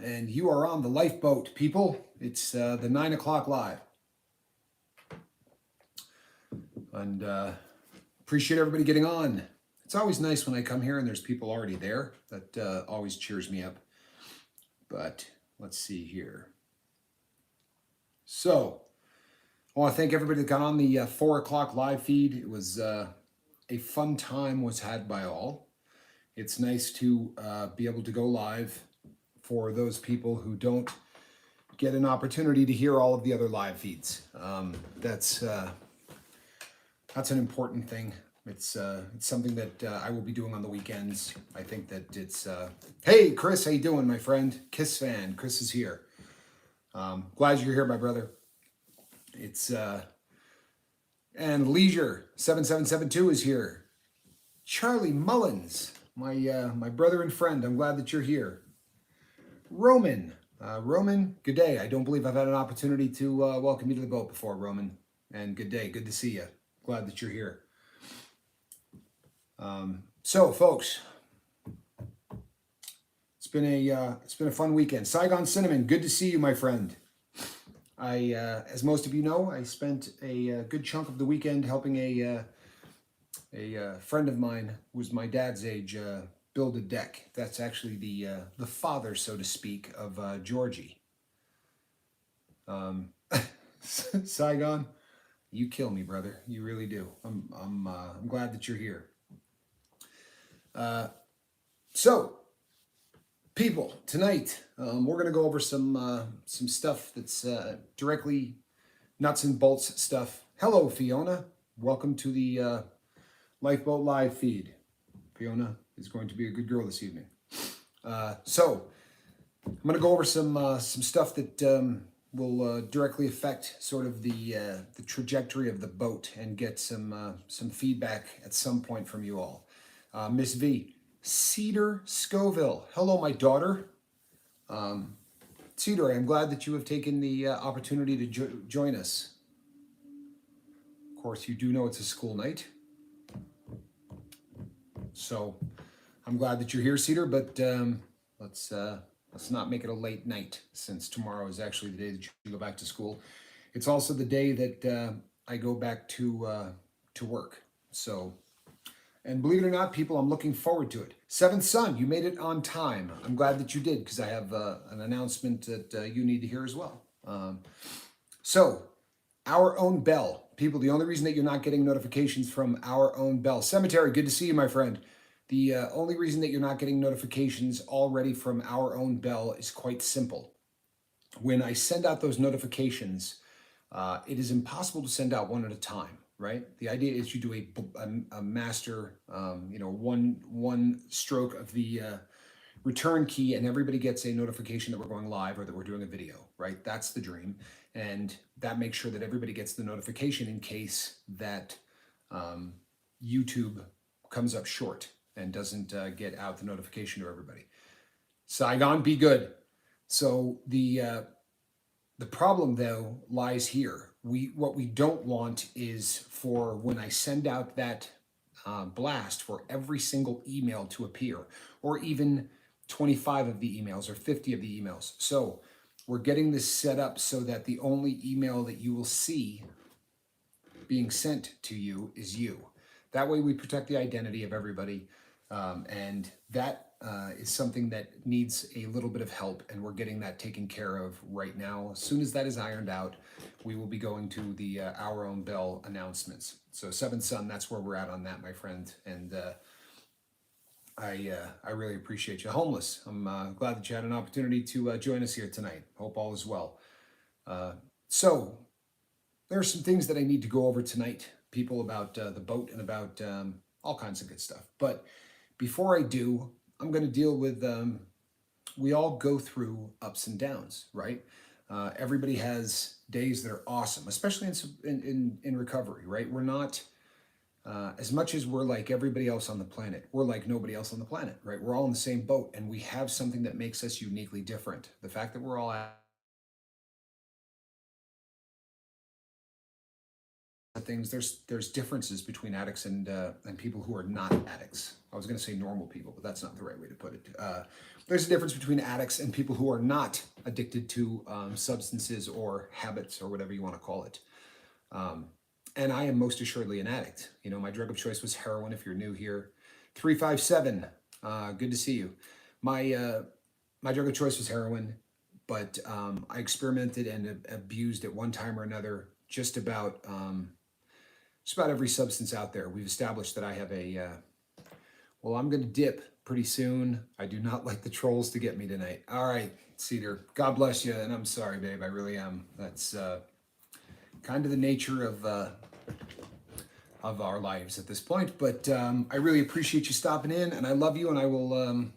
and you are on the lifeboat, people. It's the 9 o'clock live. And appreciate everybody getting on. It's always nice when I come here and there's people already there. That always cheers me up. But let's see here. So, I want to thank everybody that got on the 4 o'clock live feed. It was a fun time was had by all. It's nice to be able to go live for those people who don't get an opportunity to hear all of the other live feeds. That's an important thing. It's something that I will be doing on the weekends. I think that it's hey Chris, how you doing, my friend? Kiss fan, Chris is here. Glad you're here, my brother. It's and Leisure 7772 is here. Charlie Mullins, my brother and friend. I'm glad that you're here. Roman, good day. I don't believe I've had an opportunity to welcome you to the boat before, Roman. And good day, good to see you. Glad that you're here. So, folks, it's been a fun weekend. Saigon Cinnamon, good to see you, my friend. As most of you know, I spent a good chunk of the weekend helping a friend of mine who was my dad's age build a deck. That's actually the father, so to speak, of Georgie. Saigon, you kill me, brother. You really do. I'm glad that you're here. So, people, tonight we're going to go over some stuff that's directly nuts and bolts stuff. Hello, Fiona. Welcome to the Lifeboat Live feed. Fiona is going to be a good girl this evening. So, I'm going to go over some stuff that will directly affect sort of the trajectory of the boat and get some feedback at some point from you all. Miss V, Cedar Scoville. Hello, my daughter. Cedar, I'm glad that you have taken the opportunity to join us. Of course, you do know it's a school night. So I'm glad that you're here, Cedar, but let's not make it a late night, since tomorrow is actually the day that you go back to school. It's also the day that I go back to work. So, and believe it or not, people, I'm looking forward to it. Seventh Son, you made it on time. I'm glad that you did, because I have an announcement that you need to hear as well. So, Our Own Bell. People, the only reason that you're not getting notifications from Our Own Bell. Cemetery, good to see you, my friend. The only reason that you're not getting notifications already from Our Own Bell is quite simple. When I send out those notifications, it is impossible to send out one at a time, right? The idea is you do a master, one stroke of the return key, and everybody gets a notification that we're going live or that we're doing a video, right? That's the dream. And that makes sure that everybody gets the notification in case that YouTube comes up short and doesn't get out the notification to everybody. Saigon, be good. So the problem, though, lies here. What we don't want is for when I send out that blast for every single email to appear, or even 25 of the emails or 50 of the emails. So we're getting this set up so that the only email that you will see being sent to you is you. That way we protect the identity of everybody. And that is something that needs a little bit of help, and we're getting that taken care of right now. As soon as that is ironed out, we will be going to the Our Own Bell announcements. So Seventh Son, that's where we're at on that, my friend. And I really appreciate you. Homeless, I'm glad that you had an opportunity to join us here tonight. Hope all is well. So there are some things that I need to go over tonight, people, about the boat and about all kinds of good stuff. But before I do, I'm going to deal with, we all go through ups and downs, right? Everybody has days that are awesome, especially in recovery, right? We're not, as much as we're like everybody else on the planet, we're like nobody else on the planet, right? We're all in the same boat, and we have something that makes us uniquely different. The fact that we're all things. There's differences between addicts and people who are not addicts. I was going to say normal people, but that's not the right way to put it. There's a difference between addicts and people who are not addicted to substances or habits or whatever you want to call it. And I am most assuredly an addict. You know, my drug of choice was heroin. If you're new here, 357. Good to see you. My drug of choice was heroin, but I experimented and abused at one time or another just about every substance out there. We've established that I have a well, I'm going to dip pretty soon. I do not like the trolls to get me tonight. All right, Cedar. God bless you, and I'm sorry, babe. I really am. That's kind of the nature of our lives at this point. But I really appreciate you stopping in, and I love you, and I will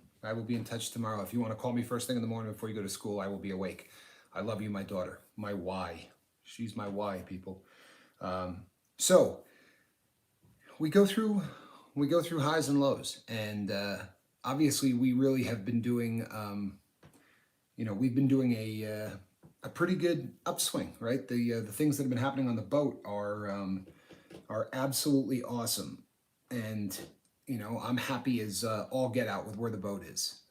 be in touch tomorrow. If you want to call me first thing in the morning before you go to school, I will be awake. I love you, my daughter, my why. She's my why, people. So we go through highs and lows, and obviously we really have been doing we've been doing a pretty good upswing, right? The things that have been happening on the boat are absolutely awesome, and I'm happy as all get out with where the boat is.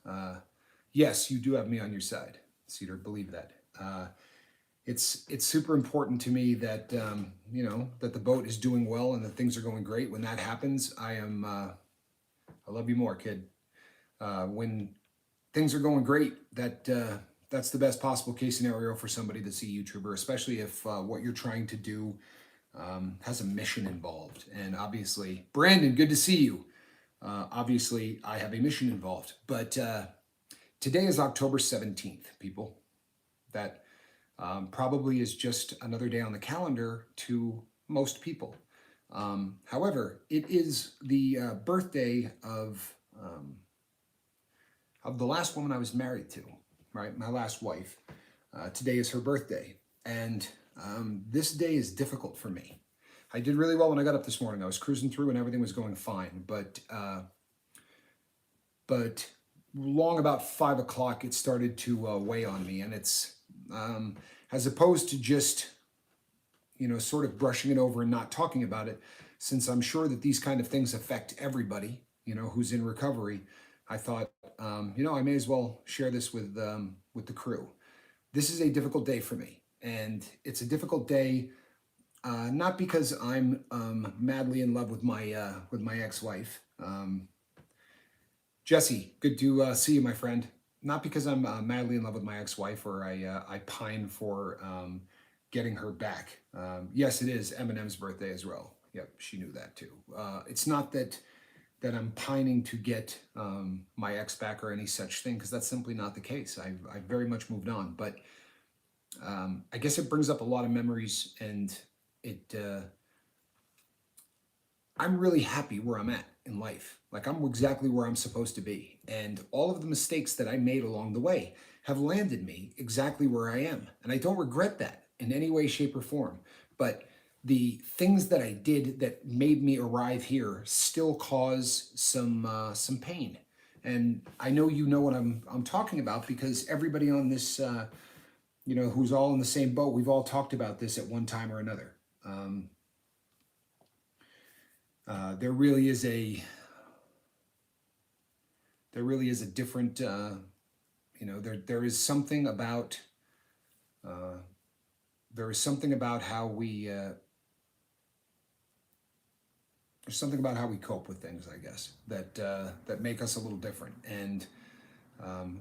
Yes, you do have me on your side, Cedar. Believe that. It's super important to me that that the boat is doing well and that things are going great. When that happens, I love you more, kid. When things are going great, that's the best possible case scenario for somebody that's a YouTuber, especially if what you're trying to do has a mission involved. And obviously, Brandon, good to see you. Obviously, I have a mission involved. But today is October 17th, people. That probably is just another day on the calendar to most people. However, it is the birthday of the last woman I was married to, right? My last wife. Today is her birthday. And this day is difficult for me. I did really well when I got up this morning. I was cruising through and everything was going fine. But long about 5 o'clock, it started to weigh on me. And it's, as opposed to just, sort of brushing it over and not talking about it, since I'm sure that these kind of things affect everybody, who's in recovery, I thought, I may as well share this with the crew. This is a difficult day for me. And it's a difficult day, not because I'm madly in love with my ex-wife. Jesse, good to see you, my friend. Not because I'm madly in love with my ex-wife or I pine for getting her back. Yes, it is Eminem's birthday as well. Yep, she knew that too. It's not that I'm pining to get my ex back or any such thing, because that's simply not the case. I've very much moved on. But I guess it brings up a lot of memories, and I'm really happy where I'm at in life. Like, I'm exactly where I'm supposed to be. And all of the mistakes that I made along the way have landed me exactly where I am. And I don't regret that in any way, shape, or form. But the things that I did that made me arrive here still cause some pain. And I know you know what I'm talking about, because everybody on this, who's all in the same boat, we've all talked about this at one time or another. There really is a different, there is something about how we there's something about how we cope with things, I guess, that make us a little different. And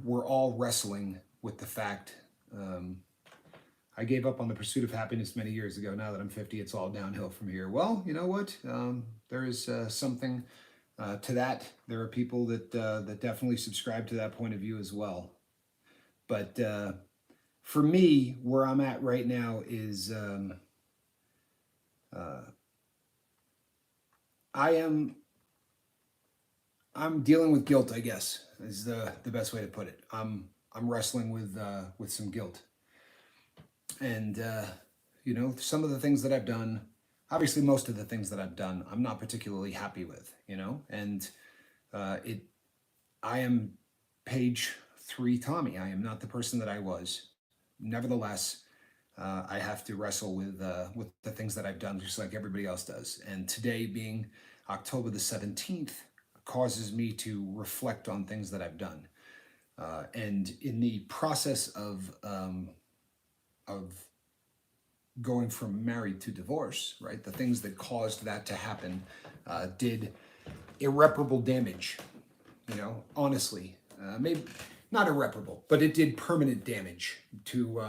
we're all wrestling with the fact, I gave up on the pursuit of happiness many years ago. Now that I'm 50, it's all downhill from here. Well, you know what? There is something to that. There are people that definitely subscribe to that point of view as well. But for me, where I'm at right now is I'm dealing with guilt, I guess, is the best way to put it. I'm wrestling with some guilt. And, some of the things that I've done, obviously most of the things that I've done, I'm not particularly happy with, and I am page 3 Tommy. I am not the person that I was. Nevertheless, I have to wrestle with the things that I've done, just like everybody else does. And today, being October the 17th, causes me to reflect on things that I've done. And in the process of going from married to divorce, right, the things that caused that to happen did irreparable damage. Honestly, maybe not irreparable, but it did permanent damage to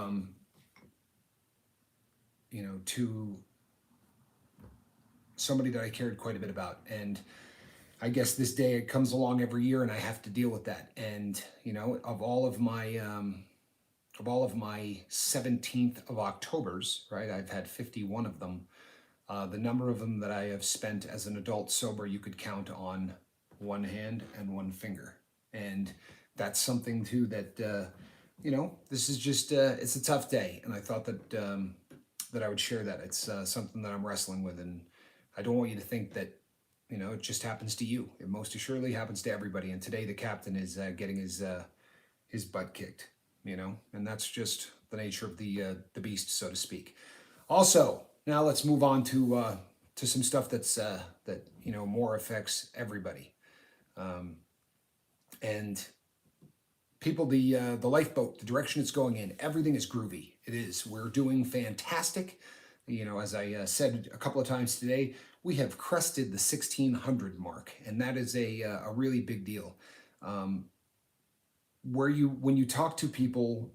somebody that I cared quite a bit about. And I guess this day it comes along every year, and I have to deal with that. And of all of my 17th of Octobers, right? I've had 51 of them. The number of them that I have spent as an adult sober, you could count on one hand and one finger. And that's something too that, this is just, it's a tough day. And I thought that I would share that. It's something that I'm wrestling with. And I don't want you to think that, it just happens to you. It most assuredly happens to everybody. And today the captain is getting his butt kicked, and that's just the nature of the beast, so to speak. Also, now let's move on to some stuff that more affects everybody. And people, the lifeboat, the direction it's going in, everything is groovy. It is. We're doing fantastic. As I said a couple of times today, we have crested the 1600 mark, and that is a really big deal. When you talk to people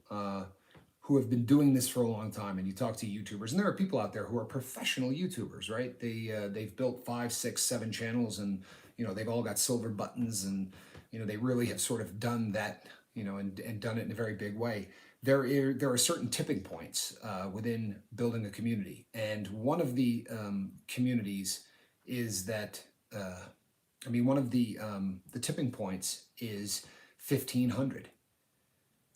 who have been doing this for a long time, and you talk to YouTubers, and there are people out there who are professional YouTubers, right? They've built 5, 6, 7 channels, and they've all got silver buttons, and they really have sort of done that, and done it in a very big way. There are certain tipping points within building a community, and one of the communities is that one of the tipping points is 1500.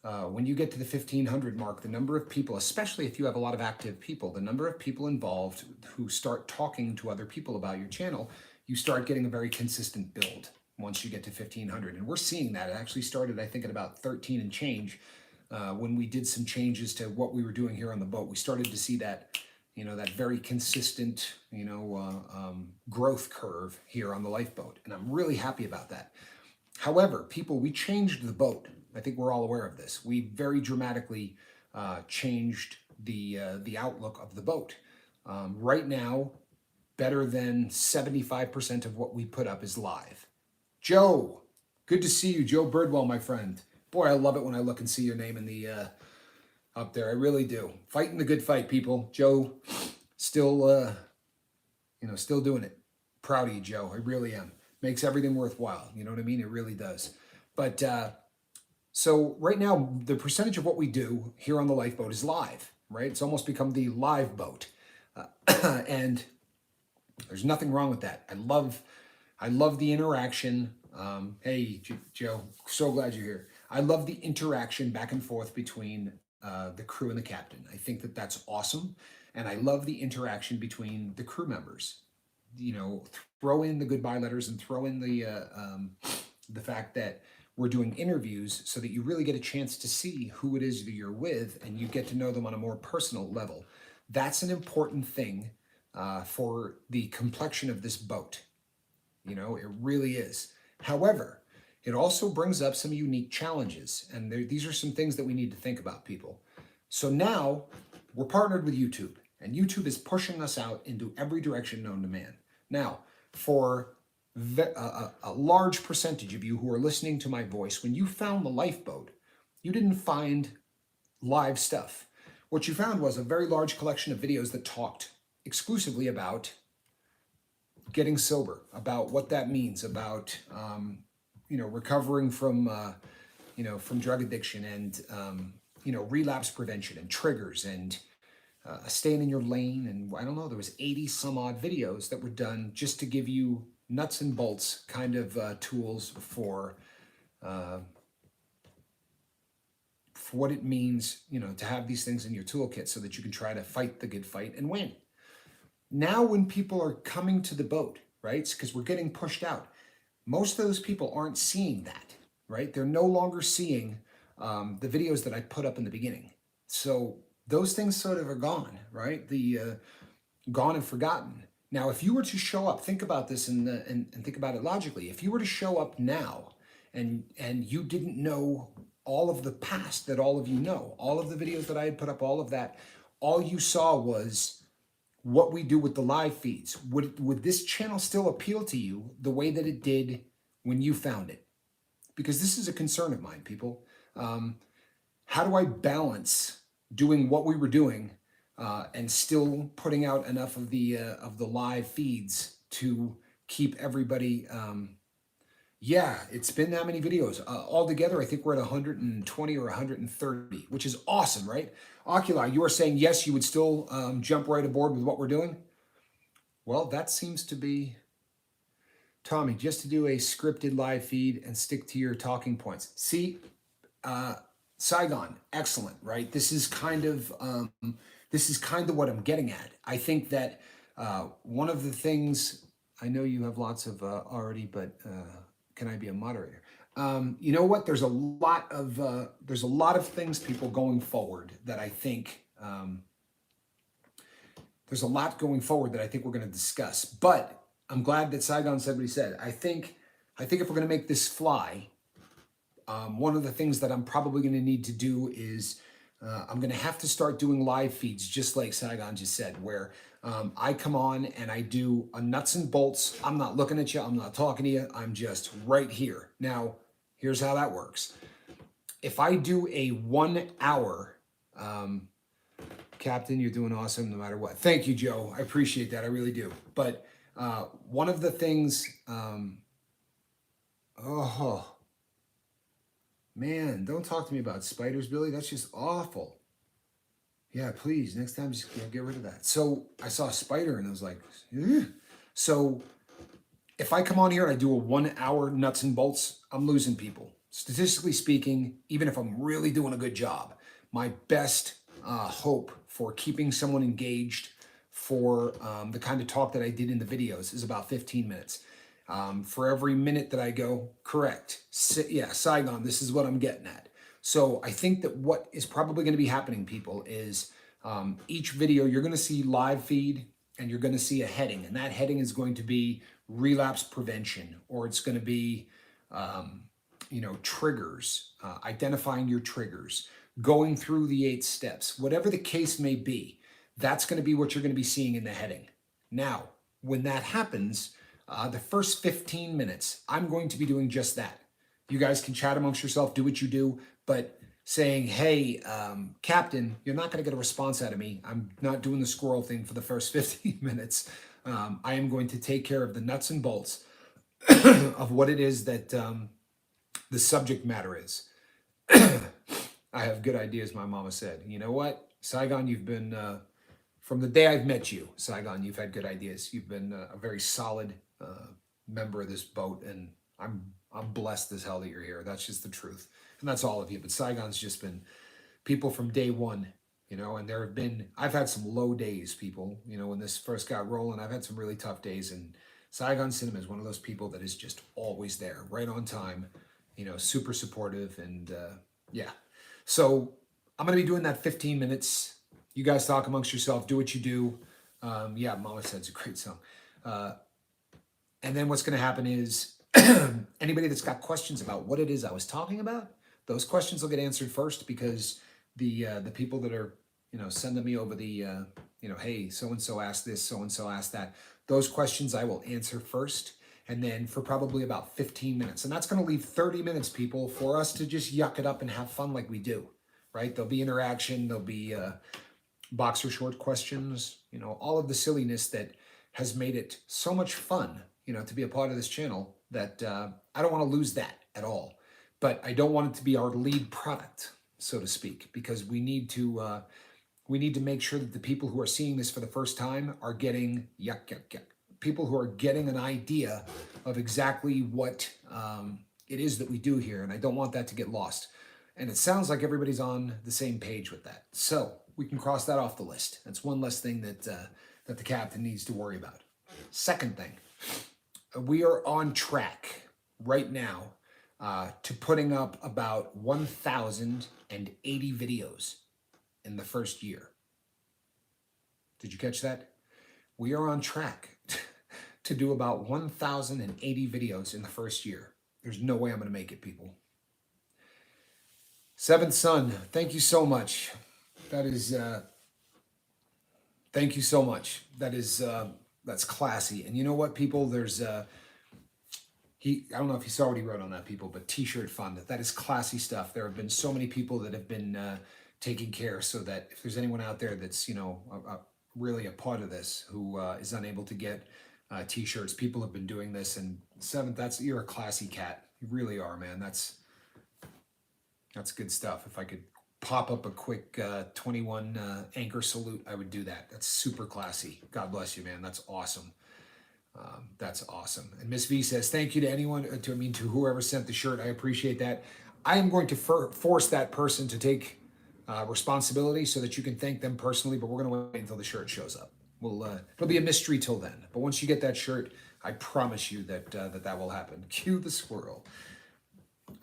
When you get to the 1500 mark, the number of people, especially if you have a lot of active people, the number of people involved who start talking to other people about your channel, you start getting a very consistent build once you get to 1500. And we're seeing that. It actually started, I think, at about 13 and change. When we did some changes to what we were doing here on the boat, we started to see that, that very consistent, growth curve here on the lifeboat. And I'm really happy about that. However, we changed the boat. I think we're all aware of this. We very dramatically changed the outlook of the boat. Right now, better than 75% of what we put up is live. Joe, good to see you. Joe Birdwell, my friend. Boy, I love it when I look and see your name in the up there. I really do. Fighting the good fight, people. Joe, still doing it. Proud of you, Joe. I really am. Makes everything worthwhile. You know what I mean? It really does. But so right now, the percentage of what we do here on the lifeboat is live, right? It's almost become the live boat. And there's nothing wrong with that. I love the interaction. Hey, Joe, so glad you're here. I love the interaction back and forth between the crew and the captain. I think that that's awesome. And I love the interaction between the crew members. Throw in the goodbye letters and throw in the fact that we're doing interviews so that you really get a chance to see who it is that you're with, and you get to know them on a more personal level. That's an important thing for the complexion of this boat. It really is. However, it also brings up some unique challenges, and these are some things that we need to think about, people. So now we're partnered with YouTube, and YouTube is pushing us out into every direction known to man. Now, for a large percentage of you who are listening to my voice, when you found the lifeboat, you didn't find live stuff. What you found was a very large collection of videos that talked exclusively about getting sober, about what that means, about recovering from drug addiction, and relapse prevention and triggers, and staying in your lane. And I don't know, there was 80 some odd videos that were done just to give you nuts and bolts kind of tools for what it means, to have these things in your toolkit so that you can try to fight the good fight and win. Now, when people are coming to the boat, right, because we're getting pushed out, most of those people aren't seeing that, right? They're no longer seeing the videos that I put up in the beginning. So those things sort of are gone, right? The gone and forgotten. Now, if you were to show up, think about this and think about it logically. If you were to show up now and you didn't know all of the past that all of you know, all of the videos that I had put up, all of that, all you saw was what we do with the live feeds. Would this channel still appeal to you the way that it did when you found it? Because this is a concern of mine, people. How do I balance doing what we were doing and still putting out enough of the live feeds to keep everybody? Yeah, it's been that many videos altogether. I think we're at 120 or 130, which is awesome, right? Oculi, you are saying yes, you would still jump right aboard with what we're doing. Well, that seems to be Tommy. Just to do a scripted live feed and stick to your talking points. See. Saigon, excellent, right? This is kind of what I'm getting at. I think that one of the things, I know you have lots of already, but can I be a moderator? You know what? There's a lot of things, people, going forward that I think there's a lot going forward that I think we're going to discuss. But I'm glad that Saigon said what he said. I think if we're going to make this fly. One of the things that I'm probably going to need to do is I'm going to have to start doing live feeds, just like Saigon just said, where I come on and I do a nuts and bolts. I'm not looking at you. I'm not talking to you. I'm just right here. Now, here's how that works. If I do a 1 hour, Captain, you're doing awesome no matter what. Thank you, Joe. I appreciate that. I really do. But one of the things, man, don't talk to me about spiders, Billy. That's just awful. Yeah, please, next time just get rid of that. So I saw a spider and I was like, ugh. So if I come on here and I do a 1 hour nuts and bolts, I'm losing people. Statistically speaking, even if I'm really doing a good job, my best hope for keeping someone engaged for the kind of talk that I did in the videos is about 15 minutes. For every minute that I go, correct, yeah, Saigon, this is what I'm getting at. So I think that what is probably going to be happening, people, is each video you're going to see live feed and you're going to see a heading. And that heading is going to be relapse prevention, or it's going to be, triggers, identifying your triggers, going through the 8 steps, whatever the case may be. That's going to be what you're going to be seeing in the heading. Now, when that happens, the first 15 minutes, I'm going to be doing just that. You guys can chat amongst yourself, do what you do, but saying, hey, Captain, you're not going to get a response out of me. I'm not doing the squirrel thing for the first 15 minutes. I am going to take care of the nuts and bolts of what it is that the subject matter is. I have good ideas, my mama said. You know what? Saigon, you've been, from the day I've met you, Saigon, you've had good ideas. You've been a very solid member of this boat, and I'm blessed as hell that you're here. That's just the truth. And that's all of you. But Saigon's just been people from day one, and I've had some low days, people, when this first got rolling. I've had some really tough days, and Saigon Cinema is one of those people that is just always there, right on time, super supportive, and yeah. So I'm going to be doing that 15 minutes. You guys talk amongst yourself, do what you do. Yeah, Mama said it's a great song. And then what's going to happen is anybody that's got questions about what it is I was talking about, those questions will get answered first, because the people that are, sending me over the, hey, so-and-so asked this, so-and-so asked that, those questions I will answer first. And then for probably about 15 minutes. And that's going to leave 30 minutes, people, for us to just yuck it up and have fun like we do, right? There'll be interaction. There'll be boxer short questions, all of the silliness that has made it so much fun, to be a part of this channel, that I don't want to lose that at all. But I don't want it to be our lead product, so to speak, because we need to make sure that the people who are seeing this for the first time are getting people who are getting an idea of exactly what it is that we do here. And I don't want that to get lost. And it sounds like everybody's on the same page with that. So we can cross that off the list. That's one less thing that the captain needs to worry about. Second thing, we are on track right now to putting up about 1,080 videos. in the first year. Did you catch that? We are on track to do about 1,080 videos in the first year. There's no way I'm going to make it, people. Seventh Son, thank you so much. That is, thank you so much. That's classy. And you know what, people? There's, I don't know if you saw what he wrote on that, people, but T-shirt fund. That is classy stuff. There have been so many people that have been taking care so that if there's anyone out there that's, really a part of this who is unable to get T-shirts, people have been doing this. And Seventh, you're a classy cat. You really are, man. That's good stuff. If I could pop up a quick 21 anchor salute, I would do that. That's super classy. God bless you, man. That's awesome. That's awesome. And Miss V says, thank you to anyone, to whoever sent the shirt. I appreciate that. I am going to force that person to take responsibility so that you can thank them personally, but we're going to wait until the shirt shows up. It'll be a mystery till then. But once you get that shirt, I promise you that that will happen. Cue the squirrel.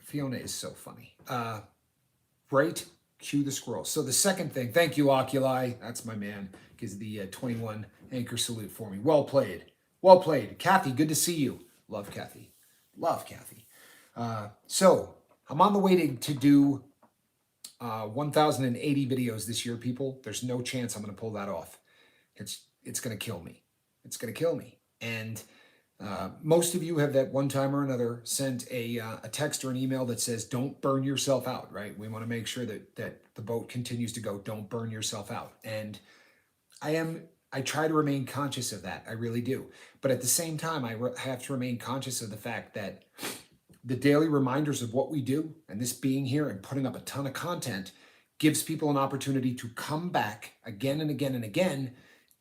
Fiona is so funny. Right? Cue the squirrel. So the second thing, thank you, Oculi. That's my man. Gives the 21 anchor salute for me. Well played. Well played. Kathy, good to see you. Love Kathy. Love Kathy. So I'm on the way to do 1,080 videos this year, people. There's no chance I'm going to pull that off. It's going to kill me. It's going to kill me. And most of you have at one time or another sent a text or an email that says, don't burn yourself out, right? We want to make sure that the boat continues to go. Don't burn yourself out. And I try to remain conscious of that. I really do. But at the same time, I have to remain conscious of the fact that the daily reminders of what we do and this being here and putting up a ton of content gives people an opportunity to come back again and again and again.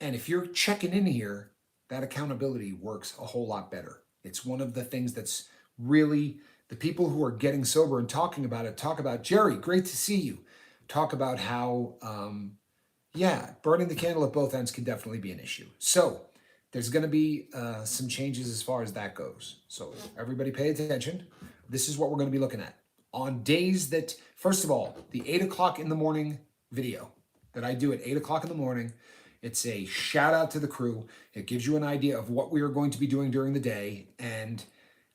And if you're checking in here, that accountability works a whole lot better. It's one of the things that's really, the people who are getting sober and talking about it, talk about, Jerry, great to see you. Talk about how, burning the candle at both ends can definitely be an issue. So there's going to be some changes as far as that goes. So everybody pay attention. This is what we're going to be looking at. On days that, first of all, the 8 o'clock in the morning video that I do at 8 o'clock in the morning, it's a shout out to the crew. It gives you an idea of what we are going to be doing during the day. And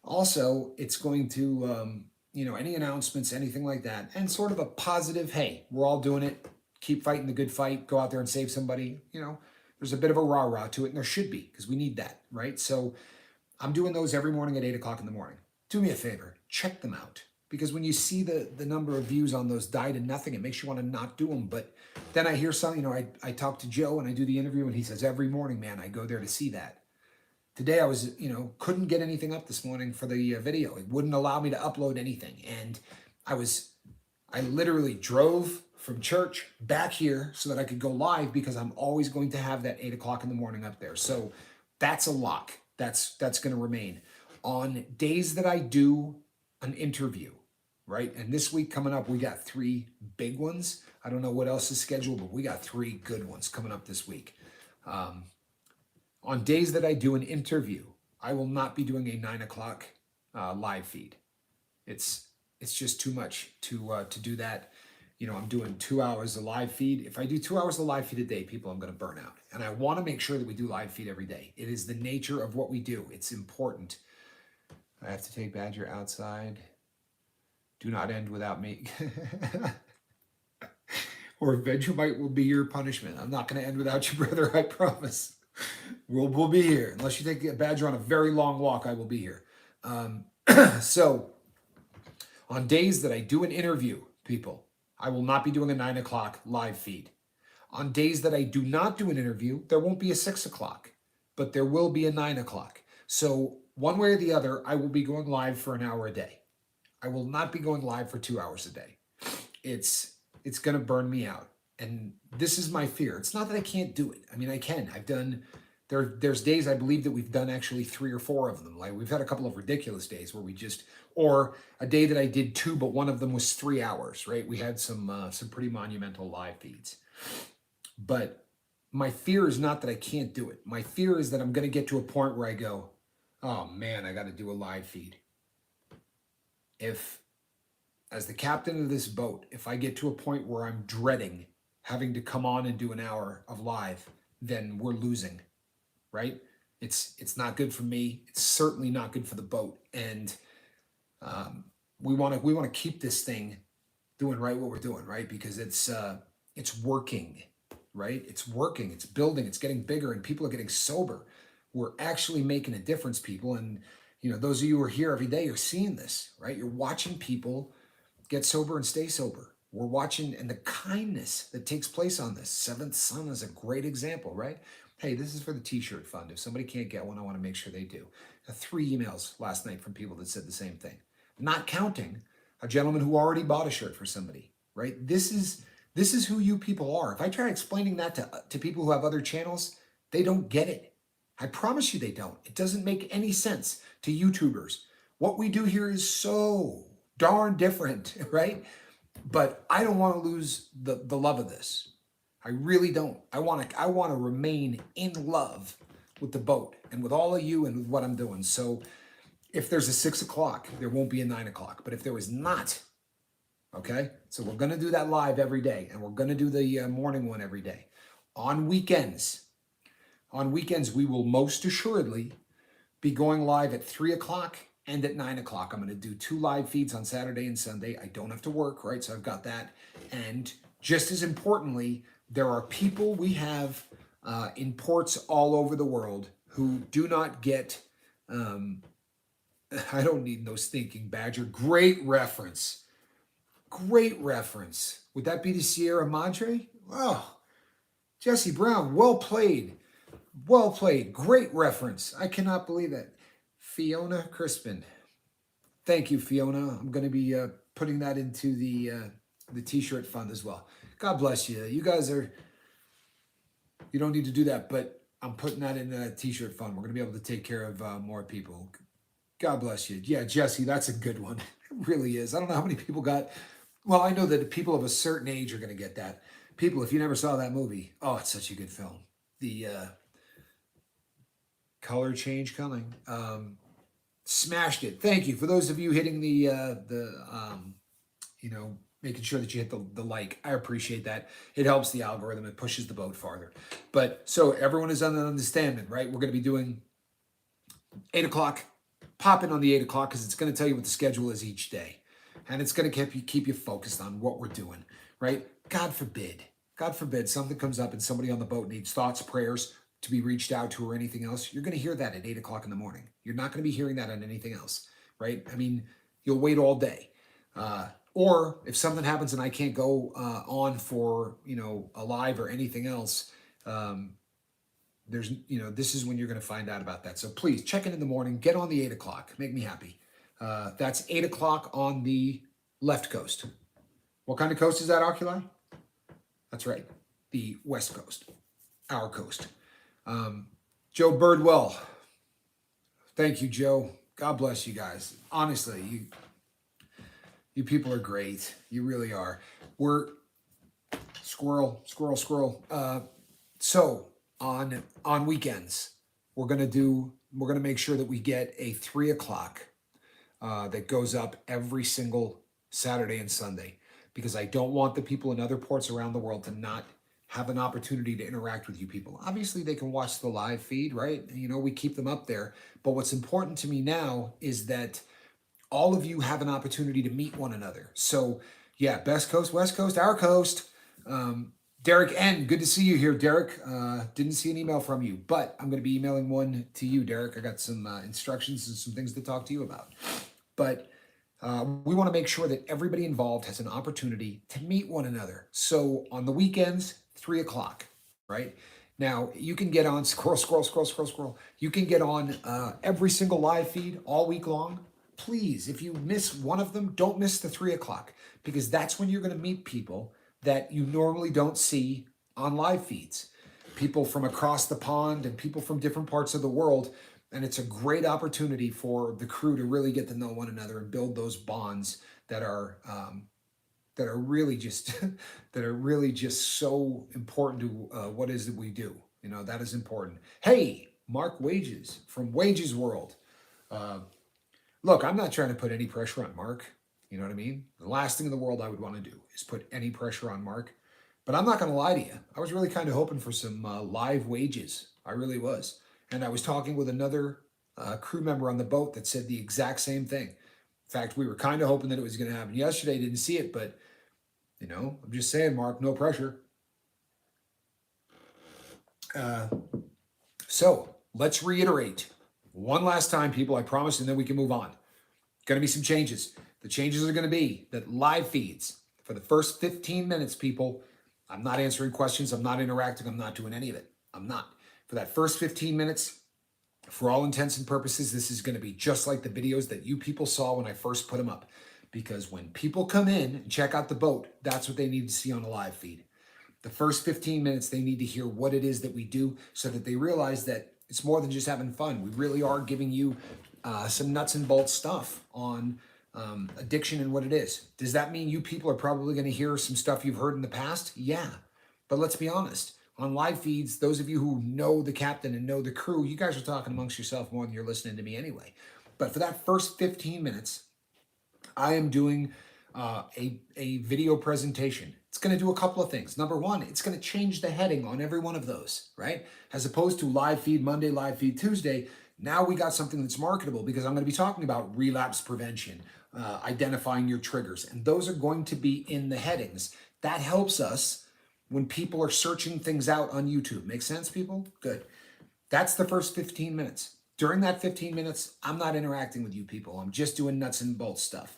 also it's going to, any announcements, anything like that. And sort of a positive, hey, we're all doing it. Keep fighting the good fight. Go out there and save somebody. There's a bit of a rah-rah to it, and there should be, because we need that, right? So I'm doing those every morning at 8 o'clock in the morning. Do me a favor, check them out. Because when you see the number of views on those die to nothing, it makes you want to not do them. But then I hear some, I talk to Joe and I do the interview and he says, every morning, man, I go there to see that. Today I was, couldn't get anything up this morning for the video. It wouldn't allow me to upload anything. And I literally drove from church back here so that I could go live because I'm always going to have that 8 o'clock in the morning up there. So that's a lock. That's going to remain. On days that I do an interview, right? And this week coming up, we got 3 big ones. I don't know what else is scheduled, but we got 3 good ones coming up this week. On days that I do an interview, I will not be doing a 9 o'clock live feed. It's just too much to do that. I'm doing 2 hours of live feed. If I do 2 hours of live feed a day, people, I'm going to burn out. And I want to make sure that we do live feed every day. It is the nature of what we do. It's important. I have to take Badger outside. Do not end without me. Or Vegemite will be your punishment. I'm not going to end without you, brother. I promise. We'll be here. Unless you take Badger on a very long walk, I will be here. So on days that I do an interview, people, I will not be doing a 9 o'clock live feed. On days that I do not do an interview, there won't be a 6 o'clock, but there will be a 9 o'clock. So one way or the other, I will be going live for an hour a day. I will not be going live for 2 hours a day. It's going to burn me out. And this is my fear. It's not that I can't do it. I mean, I can. There's days I believe that we've done actually 3 or 4 of them. Like we've had a couple of ridiculous days where or a day that I did 2, but one of them was 3 hours, right? We had some pretty monumental live feeds. But my fear is not that I can't do it. My fear is that I'm going to get to a point where I go, oh man, I got to do a live feed. As the captain of this boat, if I get to a point where I'm dreading having to come on and do an hour of live, then we're losing, right? It's not good for me. It's certainly not good for the boat. And we want to keep this thing doing right what we're doing, right? Because it's working, right? It's working, it's building, it's getting bigger, and people are getting sober. We're actually making a difference, people. And those of you who are here every day are seeing this, right? You're watching people get sober and stay sober. We're watching, and the kindness that takes place on this. Seventh Son is a great example, right? Hey, this is for the t-shirt fund. If somebody can't get one, I want to make sure they do. 3 emails last night from people that said the same thing. Not counting a gentleman who already bought a shirt for somebody, right? This is who you people are. If I try explaining that to people who have other channels, they don't get it. I promise you they don't. It doesn't make any sense to YouTubers. What we do here is so darn different, right? But I don't want to lose the love of this. I really don't. I want to remain in love with the boat and with all of you and with what I'm doing. So if there's a 6 o'clock, there won't be a 9 o'clock. But if there was not, okay? So we're going to do that live every day, and we're going to do the morning one every day. On weekends, we will most assuredly be going live at 3 o'clock and at 9 o'clock. I'm going to do 2 live feeds on Saturday and Sunday. I don't have to work, right? So I've got that. And just as importantly, there are people we have in ports all over the world who do not get, I don't need no stinking badger. Great reference. Great reference. Would that be the Sierra Madre? Oh, Jesse Brown, well played. Well played. Great reference. I cannot believe that. Fiona Crispin. Thank you, Fiona. I'm going to be putting that into the t-shirt fund as well. God bless you. You guys you don't need to do that, but I'm putting that in a t-shirt fund. We're going to be able to take care of more people. God bless you. Yeah, Jesse, that's a good one. It really is. I don't know how many people got, well, I know that people of a certain age are going to get that. People, if you never saw that movie, oh, it's such a good film. The color change coming. Smashed it. Thank you. For those of you hitting making sure that you hit the like. I appreciate that. It helps the algorithm. It pushes the boat farther. But so everyone is on an understanding, right? We're going to be doing 8 o'clock. Pop in on the 8 o'clock because it's going to tell you what the schedule is each day. And it's going to keep you focused on what we're doing, right? God forbid something comes up and somebody on the boat needs thoughts, prayers to be reached out to or anything else. You're going to hear that at 8 o'clock in the morning. You're not going to be hearing that on anything else, right? I mean, you'll wait all day. Or if something happens and I can't go on for, a live or anything else, this is when you're going to find out about that. So please check in the morning, get on the 8 o'clock, make me happy. That's 8 o'clock on the left coast. What kind of coast is that, Oculi? That's right. The West Coast, our coast. Joe Birdwell. Thank you, Joe. God bless you guys. Honestly, you people are great. You really are. We're squirrel. So on weekends, we're gonna make sure that we get a 3 o'clock that goes up every single Saturday and Sunday, because I don't want the people in other ports around the world to not have an opportunity to interact with you people. Obviously, they can watch the live feed, right? We keep them up there. But what's important to me now is that all of you have an opportunity to meet one another. So yeah, best coast, West Coast, our coast. Derek N., good to see you here, Derek. Didn't see an email from you, but I'm going to be emailing one to you, Derek. I got some instructions and some things to talk to you about. But we want to make sure that everybody involved has an opportunity to meet one another. So on the weekends, 3 o'clock, right? Now, you can get on, scroll. You can get on every single live feed all week long. Please, if you miss one of them, don't miss the 3 o'clock, because that's when you're going to meet people that you normally don't see on live feeds. People from across the pond and people from different parts of the world. And it's a great opportunity for the crew to really get to know one another and build those bonds that are really just so important to what is it we do. That is important. Hey, Mark Wages from Wages World. Look, I'm not trying to put any pressure on Mark. You know what I mean? The last thing in the world I would want to do is put any pressure on Mark. But I'm not going to lie to you. I was really kind of hoping for some live wages. I really was. And I was talking with another crew member on the boat that said the exact same thing. In fact, we were kind of hoping that it was going to happen yesterday. Didn't see it, but I'm just saying, Mark, no pressure. So let's reiterate one last time, people, I promise, and then we can move on. Going to be some changes. The changes are going to be that live feeds for the first 15 minutes, people, I'm not answering questions. I'm not interacting. I'm not doing any of it. I'm not. For that first 15 minutes, for all intents and purposes, this is going to be just like the videos that you people saw when I first put them up. Because when people come in and check out the boat, that's what they need to see on a live feed. The first 15 minutes, they need to hear what it is that we do so that they realize that it's more than just having fun. We really are giving you some nuts and bolts stuff on addiction and what it is. Does that mean you people are probably going to hear some stuff you've heard in the past? Yeah. But let's be honest. On live feeds, those of you who know the captain and know the crew, you guys are talking amongst yourself more than you're listening to me anyway. But for that first 15 minutes, I am doing a video presentation. It's going to do a couple of things. Number one, it's going to change the heading on every one of those, right? As opposed to live feed Monday, live feed Tuesday, now we got something that's marketable because I'm going to be talking about relapse prevention, identifying your triggers, and those are going to be in the headings. That helps us when people are searching things out on YouTube. Make sense, people? Good. That's the first 15 minutes. During that 15 minutes, I'm not interacting with you people. I'm just doing nuts and bolts stuff.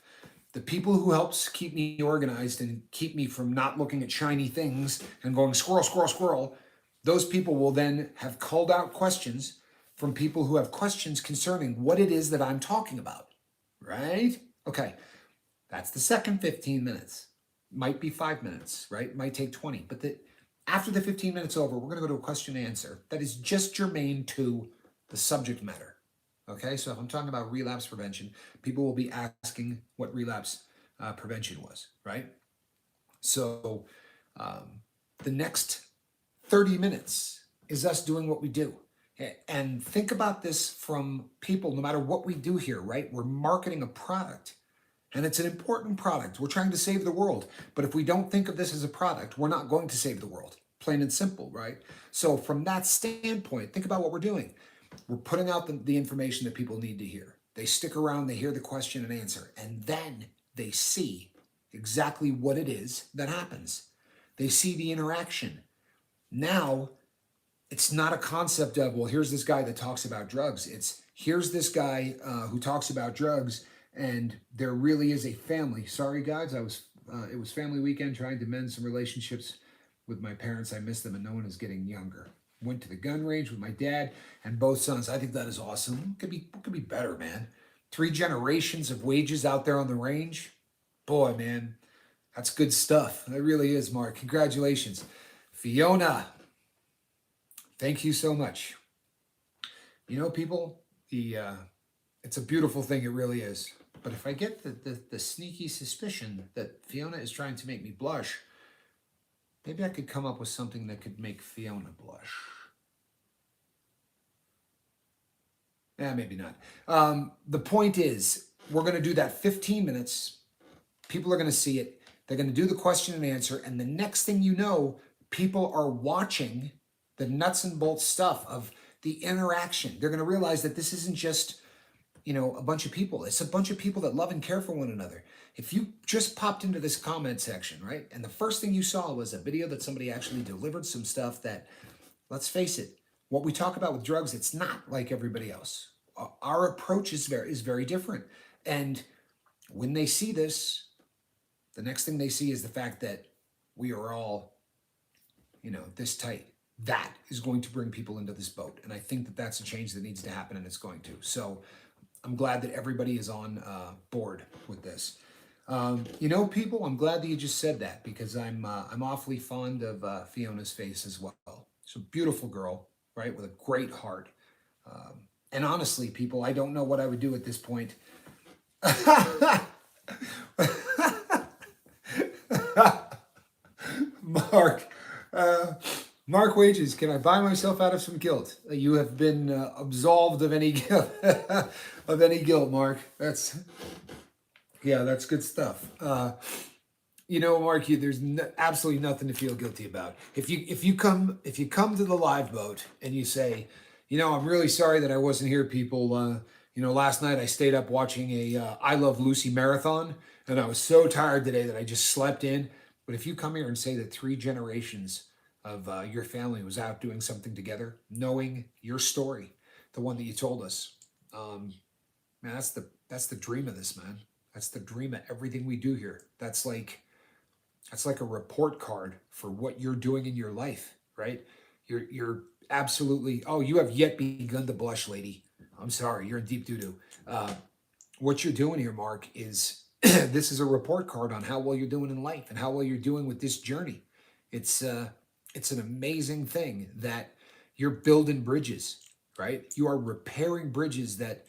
The people who helps keep me organized and keep me from not looking at shiny things and going squirrel, squirrel, squirrel, those people will then have called out questions from people who have questions concerning what it is that I'm talking about, right? Okay, that's the second 15 minutes. Might be 5 minutes, right? Might take 20. But after the 15 minutes over, we're going to go to a question and answer that is just germane to the subject matter. Okay, so if I'm talking about relapse prevention, people will be asking what relapse prevention was, right? So the next 30 minutes is us doing what we do. And think about this from people, no matter what we do here, right? We're marketing a product. And it's an important product. We're trying to save the world. But if we don't think of this as a product, we're not going to save the world. Plain and simple, right? So from that standpoint, think about what we're doing. We're putting out the information that people need to hear. They stick around, they hear the question and answer, and then they see exactly what it is that happens. They see the interaction. Now, it's not a concept of, well, here's this guy that talks about drugs. It's, here's this guy who talks about drugs, and there really is a family. Sorry, guys, it was family weekend trying to mend some relationships with my parents. I miss them, and no one is getting younger. Went to the gun range with my dad and both sons. I think that is awesome. Could be better, man. 3 generations of wages out there on the range. Boy, man, that's good stuff. That really is, Mark. Congratulations. Fiona, thank you so much. People, it's a beautiful thing. It really is. But if I get the sneaky suspicion that Fiona is trying to make me blush, maybe I could come up with something that could make Fiona blush. Maybe not. The point is, we're going to do that 15 minutes. People are going to see it. They're going to do the question and answer. And the next thing you know, people are watching the nuts and bolts stuff of the interaction. They're going to realize that this isn't just, a bunch of people. It's a bunch of people that love and care for one another. If you just popped into this comment section, right, and the first thing you saw was a video that somebody actually delivered some stuff that, let's face it, what we talk about with drugs, it's not like everybody else. Our approach is very different. And when they see this, the next thing they see is the fact that we are all, this tight. That is going to bring people into this boat. And I think that that's a change that needs to happen, and it's going to. So I'm glad that everybody is on board with this. People, I'm glad that you just said that, because I'm awfully fond of Fiona's face as well. She's a beautiful girl, right, with a great heart. And honestly, people, I don't know what I would do at this point. Mark Wages, can I buy myself out of some guilt? You have been absolved of any guilt, Mark. That's good stuff. You know, Mark, there's absolutely nothing to feel guilty about. If you come to the live boat and you say, you know, I'm really sorry that I wasn't here, people. You know, last night I stayed up watching a I Love Lucy marathon, and I was so tired today that I just slept in. But if you come here and say that 3 generations of your family was out doing something together, knowing your story, the one that you told us, man, that's the dream of this, man. That's the dream of everything we do here. That's like a report card for what you're doing in your life, right? You're absolutely. Oh, you have yet begun to blush, lady. I'm sorry, you're in deep doo doo. What you're doing here, Mark, is this is a report card on how well you're doing in life and how well you're doing with this journey. It's uh, it's an amazing thing that you're building bridges, right? You are repairing bridges that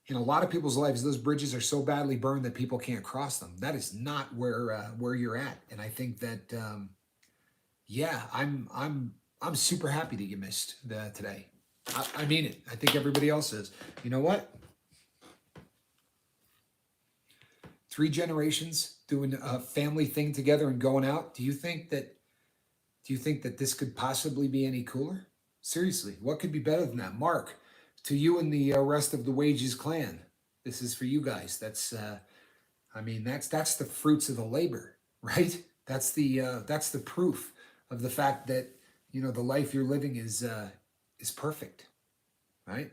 in a lot of people's lives, those bridges are so badly burned that people can't cross them. That is not where you're at, and I think that yeah, I'm super happy that you missed today. I mean it. I think everybody else is. You know what? 3 generations doing a family thing together and going out. Do you think that this could possibly be any cooler? Seriously, what could be better than that? Mark, to you and the rest of the Wages clan, this is for you guys. I mean, that's the fruits of the labor, right? That's the proof of the fact that you know the life you're living is perfect, right?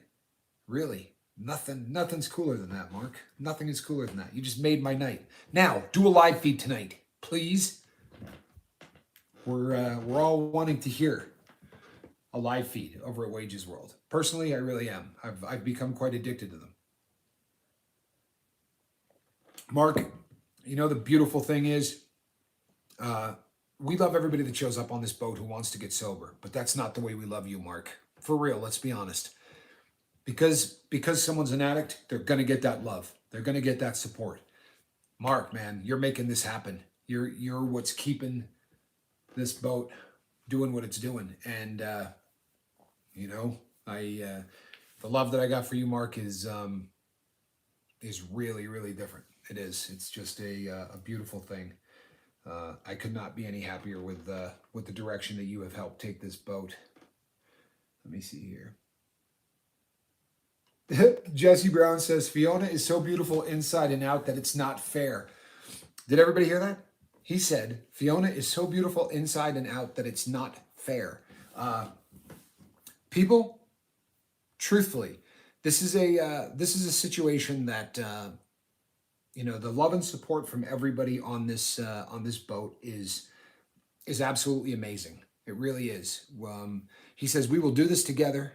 Really, nothing's cooler than that, Mark. Nothing is cooler than that. You just made my night. Now, do a live feed tonight, please. We're all wanting to hear a live feed over at Wages World. Personally, I really am. I've become quite addicted to them. Mark, you know the beautiful thing is, uh, we love everybody that shows up on this boat who wants to get sober, but that's not the way we love you, Mark. For real, let's be honest. Because someone's an addict, they're gonna get that love. They're gonna get that support. Mark, man, you're making this happen. You're what's keeping this boat doing what it's doing, and you know, I the love that I got for you, Mark, is really different. It is. It's just a beautiful thing. I could not be any happier with the direction that you have helped take this boat. Let me see here. Jesse Brown says Fiona is so beautiful inside and out that it's not fair. Did everybody hear that? He said Fiona is so beautiful inside and out that it's not fair. People, truthfully, this is a situation that you know the love and support from everybody on this boat is absolutely amazing. It really is. He says we will do this together,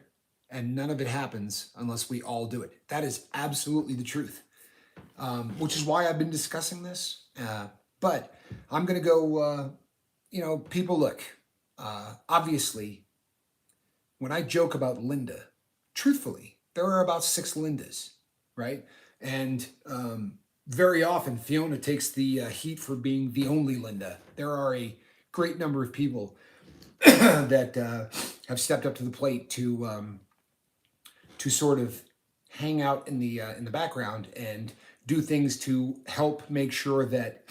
and none of it happens unless we all do it. That is absolutely the truth. Which is why I've been discussing this. But I'm going to go. You know, people look. Obviously, when I joke about Linda, truthfully, there are about 6 Lindas, right? And very often Fiona takes the heat for being the only Linda. There are a great number of people that have stepped up to the plate to sort of hang out in the background and do things to help make sure that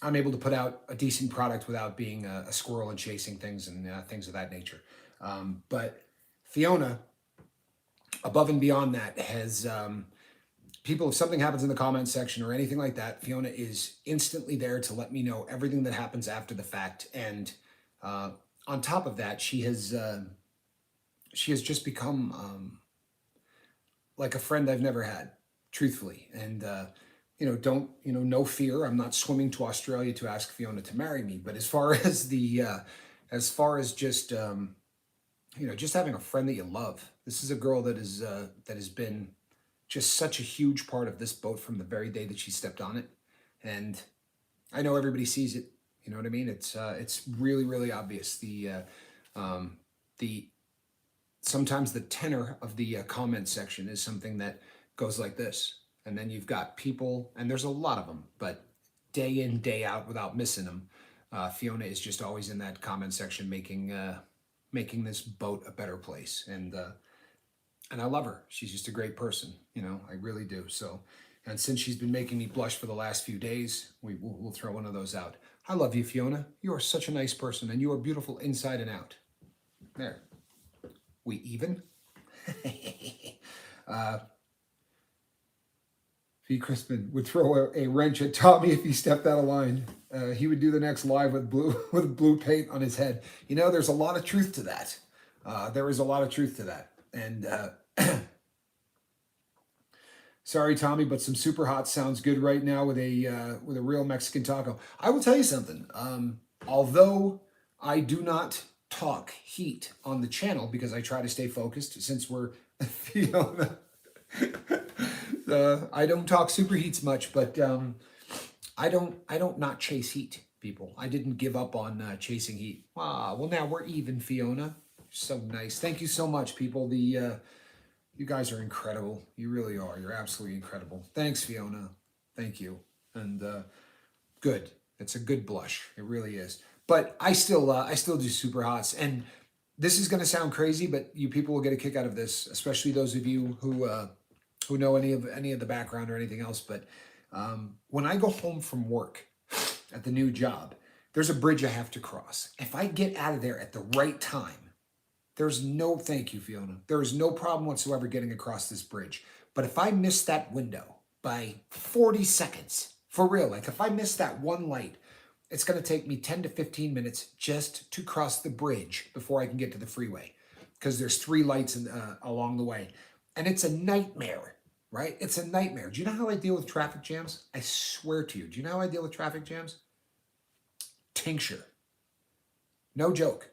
I'm able to put out a decent product without being a squirrel and chasing things and things of that nature. But Fiona, above and beyond that, has people, if something happens in the comments section or anything like that, Fiona is instantly there to let me know everything that happens after the fact. And on top of that, she has just become like a friend I've never had, truthfully. And you know, don't you know, no fear. I'm not swimming to Australia to ask Fiona to marry me. But as far as just you know, just having a friend that you love. This is a girl that has been just such a huge part of this boat from the very day that she stepped on it, and I know everybody sees it. You know what I mean? It's really obvious. The sometimes the tenor of the comment section is something that goes like this, and then you've got people, and there's a lot of them, but day in day out without missing them, Fiona is just always in that comment section making this boat a better place, and I love her. She's just a great person, you know. I really do. So, and since she's been making me blush for the last few days, we'll throw one of those out. I love you, Fiona. You are such a nice person, and you are beautiful inside and out. There. We even? uh, V. Crispin would throw a wrench at Tommy if he stepped out of line. He would do the next live with blue with blue paint on his head. You know, there's a lot of truth to that. There is a lot of truth to that. And sorry, Tommy, but some super hot sounds good right now with a real Mexican taco. I will tell you something. Although I do not talk heat on the channel because I try to stay focused, since we're Fiona. I don't talk super heats much, but I don't not chase heat, people. I didn't give up on chasing heat. Ah, well now we're even, Fiona. So nice. Thank you so much, people. You guys are incredible. You really are. You're absolutely incredible. Thanks, Fiona. Thank you. And good. It's a good blush. It really is. But I still do super hots. And this is going to sound crazy, but you people will get a kick out of this, especially those of you who know any of the background or anything else. But when I go home from work at the new job, there's a bridge I have to cross. If I get out of there at the right time, there's no, thank you, Fiona. There is no problem whatsoever getting across this bridge. But if I miss that window by 40 seconds, for real, like if I miss that one light, it's going to take me 10 to 15 minutes just to cross the bridge before I can get to the freeway, because there's 3 lights along the way. And it's a nightmare, right? It's a nightmare. Do you know how I deal with traffic jams? I swear to you. Do you know how I deal with traffic jams? Tincture. No joke.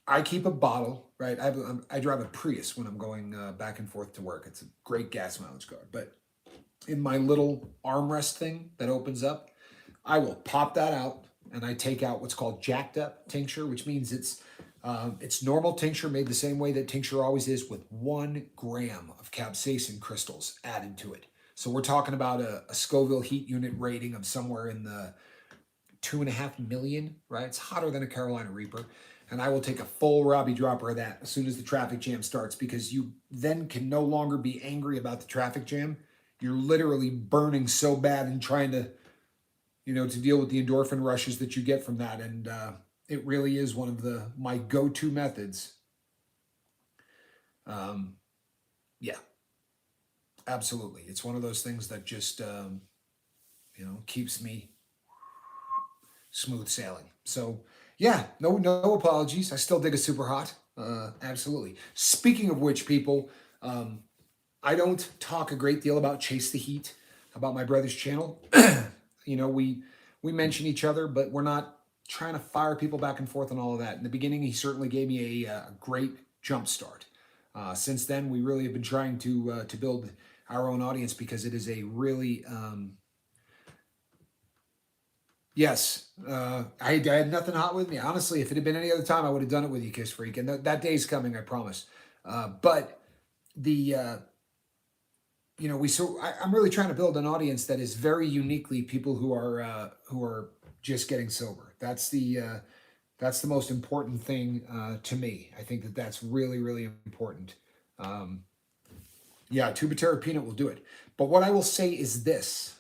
I keep a bottle, right? I drive a Prius when I'm going back and forth to work. It's a great gas mileage card. But in my little armrest thing that opens up, I will pop that out and I take out what's called jacked up tincture, which means it's normal tincture made the same way that tincture always is, with 1 gram of capsaicin crystals added to it. So we're talking about a Scoville heat unit rating of somewhere in the 2.5 million, right? It's hotter than a Carolina Reaper. And I will take a full Robbie dropper of that as soon as the traffic jam starts, because you then can no longer be angry about the traffic jam. You're literally burning so bad and trying to, to deal with the endorphin rushes that you get from that. And it really is one of my go-to methods. Yeah, absolutely. It's one of those things that just, keeps me smooth sailing. So yeah, no apologies. I still dig a super hot. Absolutely. Speaking of which, people, I don't talk a great deal about Chase the Heat, about my brother's channel. We mention each other, but we're not trying to fire people back and forth on all of that. In the beginning, he certainly gave me a great jump start. Since then, we really have been trying to build our own audience, because it is a really yes. I had nothing hot with me. Honestly, if it had been any other time, I would have done it with you, Kiss Freak, and that day's coming, I promise. But the I'm really trying to build an audience that is very uniquely people who are just getting sober. That's the most important thing to me. I think that's really, really important. Yeah, Tubatera peanut will do it. But what I will say is this: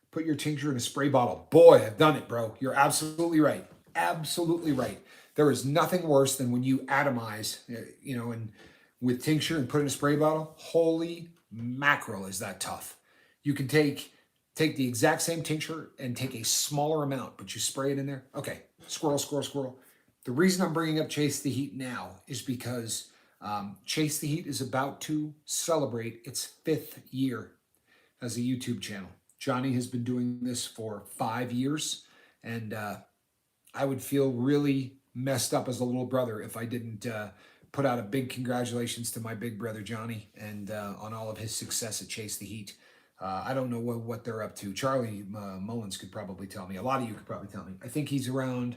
put your tincture in a spray bottle. Boy, I've done it, bro. You're absolutely right. Absolutely right. There is nothing worse than when you atomize, and with tincture and put in a spray bottle. Holy mackerel, is that tough. You can take the exact same tincture and take a smaller amount, but you spray it in there. Okay, squirrel. The reason I'm bringing up Chase the Heat now is because Chase the Heat is about to celebrate its 5th year as a YouTube channel. Johnny has been doing this for 5 years, and I would feel really messed up as a little brother if I didn't put out a big congratulations to my big brother Johnny, and on all of his success at Chase the Heat. I don't know what they're up to. Charlie Mullins could probably tell me. A lot of you could probably tell me. I think he's around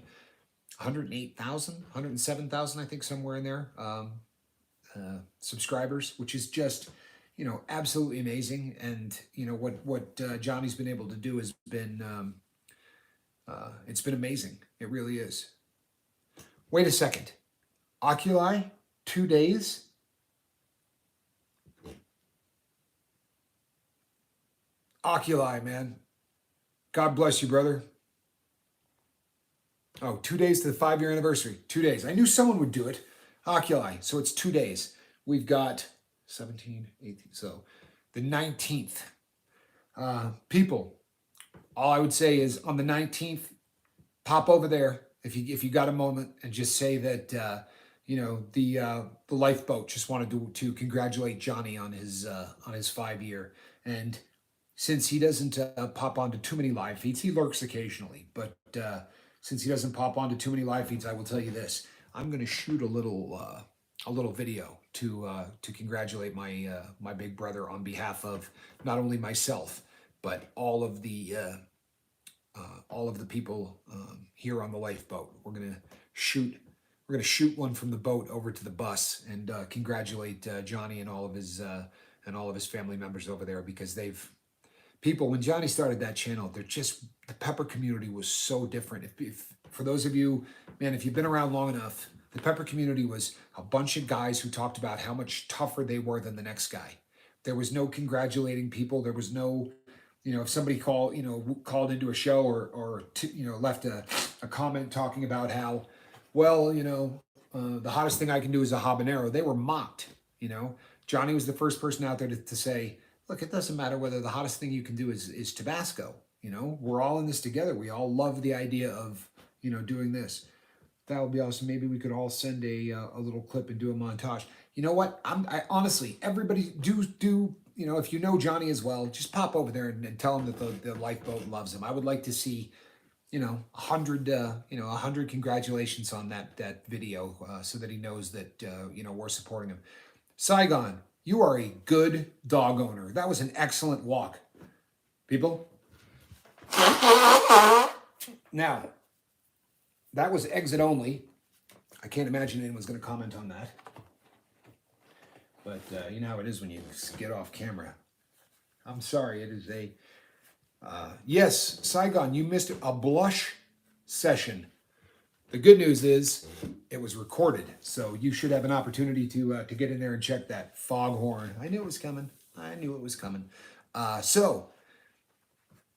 108,000, 107,000, I think, somewhere in there, subscribers, which is just, absolutely amazing. And, what Johnny's been able to do has been, it's been amazing. It really is. Wait a second. Oculi, 2 days? Oculi, man. God bless you, brother. Oh, 2 days to the 5-year anniversary. 2 days. I knew someone would do it. Oculi. So it's 2 days. We've got 17, 18. So the 19th. People, all I would say is on the 19th, pop over there if you got a moment and just say that the lifeboat just wanted to congratulate Johnny on his 5-year. And since he doesn't pop onto too many live feeds, he lurks occasionally, but since he doesn't pop onto too many live feeds, I will tell you this: I'm going to shoot a little video to congratulate my big brother on behalf of not only myself but all of the people here on the lifeboat. We're gonna shoot one from the boat over to the bus and congratulate Johnny and all of his family members over there, because people, when Johnny started that channel, the Pepper community was so different. If for those of you, man, if you've been around long enough, the Pepper community was a bunch of guys who talked about how much tougher they were than the next guy. There was no congratulating people. There was no, if somebody called into a show or left a comment talking about how, well, the hottest thing I can do is a habanero, they were mocked. Johnny was the first person out there to say, look, it doesn't matter whether the hottest thing you can do is Tabasco. We're all in this together. We all love the idea of, doing this. That would be awesome. Maybe we could all send a little clip and do a montage. You know what? I honestly, everybody do, if you know Johnny as well, just pop over there and tell him that the lifeboat loves him. I would like to see, 100 congratulations on that video, so that he knows that, we're supporting him. Saigon, you are a good dog owner. That was an excellent walk. People. Now, that was exit only. I can't imagine anyone's going to comment on that. But you know how it is when you get off camera. I'm sorry, it is yes, Saigon, you missed a blush session. The good news is it was recorded, so you should have an opportunity to get in there and check that. Foghorn. I knew it was coming. So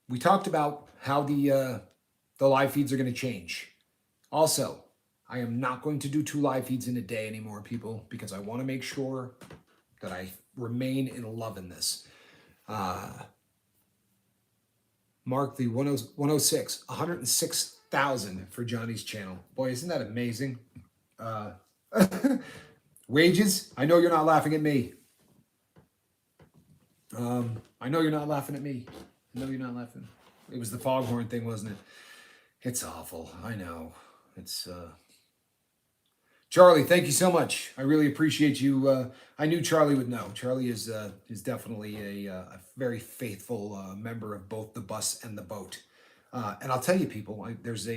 we talked about how the live feeds are going to change. Also, I am not going to do 2 live feeds in a day anymore, people, because I want to make sure that I remain in love in this. Mark the 106,000 for Johnny's channel. Boy, isn't that amazing? Wages? I know you're not laughing at me. I know you're not laughing at me. I know you're not laughing. It was the foghorn thing, wasn't it? It's awful. I know. It's Charlie, thank you so much. I really appreciate you. I knew Charlie would know. Charlie is definitely a very faithful member of both the bus and the boat. And I'll tell you, people, there's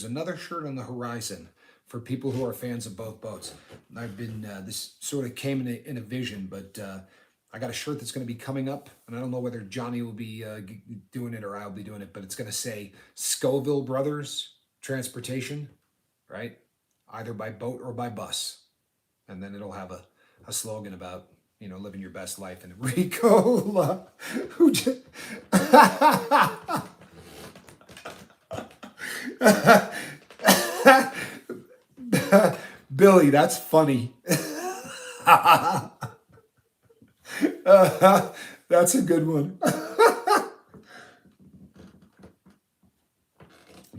another shirt on the horizon for people who are fans of both boats. I've been this sort of came in a vision, but I got a shirt that's going to be coming up, and I don't know whether Johnny will be doing it or I'll be doing it, but it's going to say Scoville Brothers Transportation, right? Either by boat or by bus. And then it'll have a slogan about, living your best life. And Ricola, who just... Billy, that's funny. That's a good one.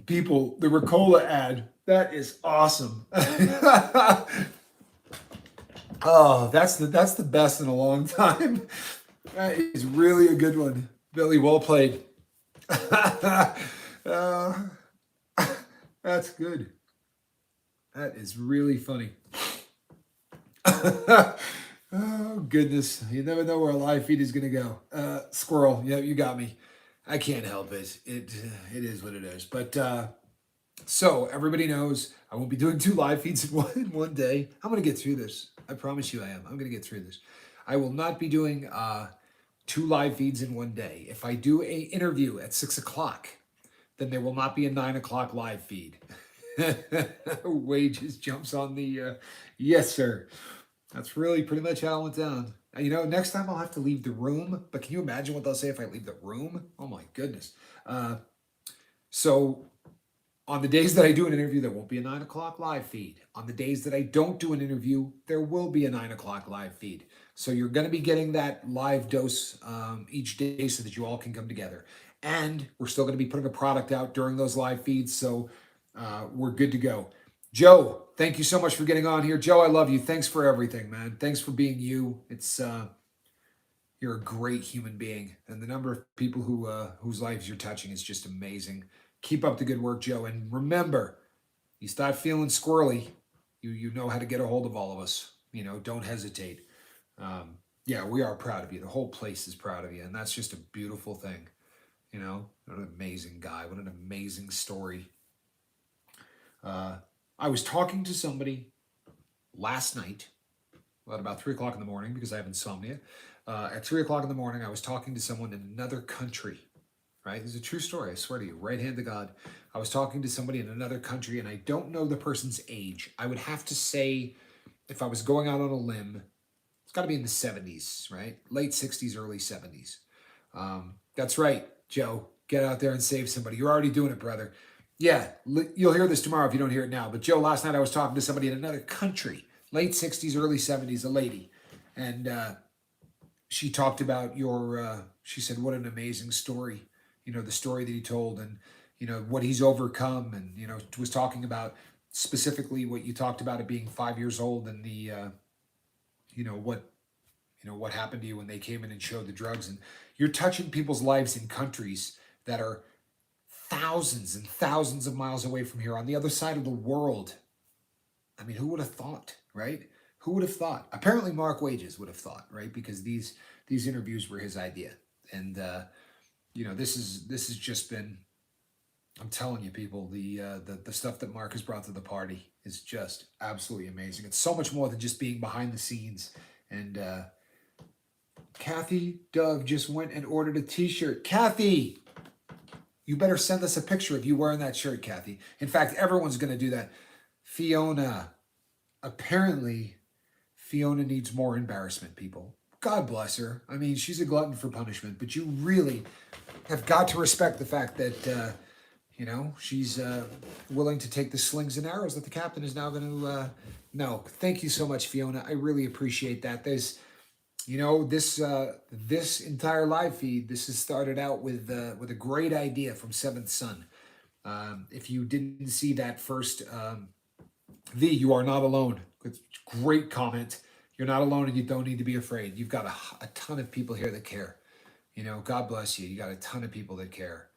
People, the Ricola ad, that is awesome. Oh, that's the best in a long time. That is really a good one. Billy, well played. That's good. That is really funny. Oh, goodness. You never know where a live feed is going to go. Squirrel, yeah, you got me. I can't help it. It is what it is. But so everybody knows I won't be doing 2 live feeds in one day. I'm going to get through this. I promise you I am. I'm going to get through this. I will not be doing 2 live feeds in one day. If I do a interview at 6 o'clock, then there will not be a 9 o'clock live feed. Wages jumps on the yes, sir. That's really pretty much how it went down. Next time I'll have to leave the room. But can you imagine what they'll say if I leave the room? Oh my goodness. So On the days that I do an interview, there won't be a 9 o'clock live feed. On the days that I don't do an interview, there will be a 9 o'clock live feed. So you're going to be getting that live dose each day so that you all can come together. And we're still going to be putting a product out during those live feeds. So we're good to go. Joe, thank you so much for getting on here. Joe, I love you. Thanks for everything, man. Thanks for being you. It's you're a great human being, and the number of people whose lives you're touching is just amazing. Keep up the good work, Joe. And remember, you start feeling squirrely, you know how to get a hold of all of us. Don't hesitate. Yeah, we are proud of you. The whole place is proud of you, and that's just a beautiful thing. What an amazing guy. What an amazing story. I was talking to somebody last night at about 3 o'clock in the morning because I have insomnia. At 3 o'clock in the morning, I was talking to someone in another country. Right? This is a true story. I swear to you, right hand to God. I was talking to somebody in another country, and I don't know the person's age. I would have to say, if I was going out on a limb, it's got to be in the 70s, right? Late 60s, early 70s. That's right, Joe. Get out there and save somebody. You're already doing it, brother. Yeah, you'll hear this tomorrow if you don't hear it now. But Joe, last night I was talking to somebody in another country, late 60s, early 70s, a lady. And she talked about she said, what an amazing story. The story that he told, and, what he's overcome. And, was talking about specifically what you talked about, it being 5 years old, and the, what happened to you when they came in and showed the drugs. And you're touching people's lives in countries that are thousands and thousands of miles away from here on the other side of the world. I mean, who would have thought, right? Who would have thought? Apparently Mark Wages would have thought, right? Because these interviews were his idea. And, this has just been, I'm telling you, people, the stuff that Mark has brought to the party is just absolutely amazing. It's so much more than just being behind the scenes. And Kathy Dove just went and ordered a t-shirt. Kathy, you better send us a picture of you wearing that shirt, Kathy. In fact, everyone's going to do that. Fiona, apparently Fiona needs more embarrassment, people. God bless her. I mean, she's a glutton for punishment, but you really have got to respect the fact that, she's willing to take the slings and arrows that the captain is now going to, no. Thank you so much, Fiona. I really appreciate that. There's, this entire live feed, this has started out with a great idea from Seventh Son. If you didn't see that first, you are not alone. It's great comment. You're not alone, and you don't need to be afraid. You've got a ton of people here that care. God bless you. You got a ton of people that care.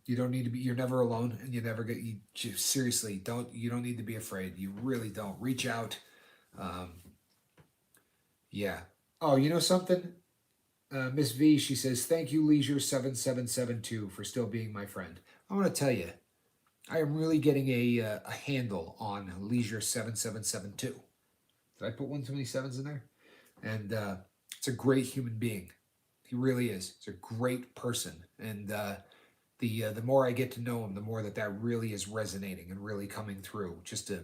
You don't need to be. You're never alone, and you never get. Seriously, you don't need to be afraid. You really don't. Reach out. Yeah. Oh, you know something? Miss V, she says, thank you, Leisure7772, for still being my friend. I want to tell you, I am really getting a handle on Leisure7772. Did I put one too many sevens in there? And it's a great human being. He really is. He's a great person. And the more I get to know him, the more that really is resonating and really coming through. Just a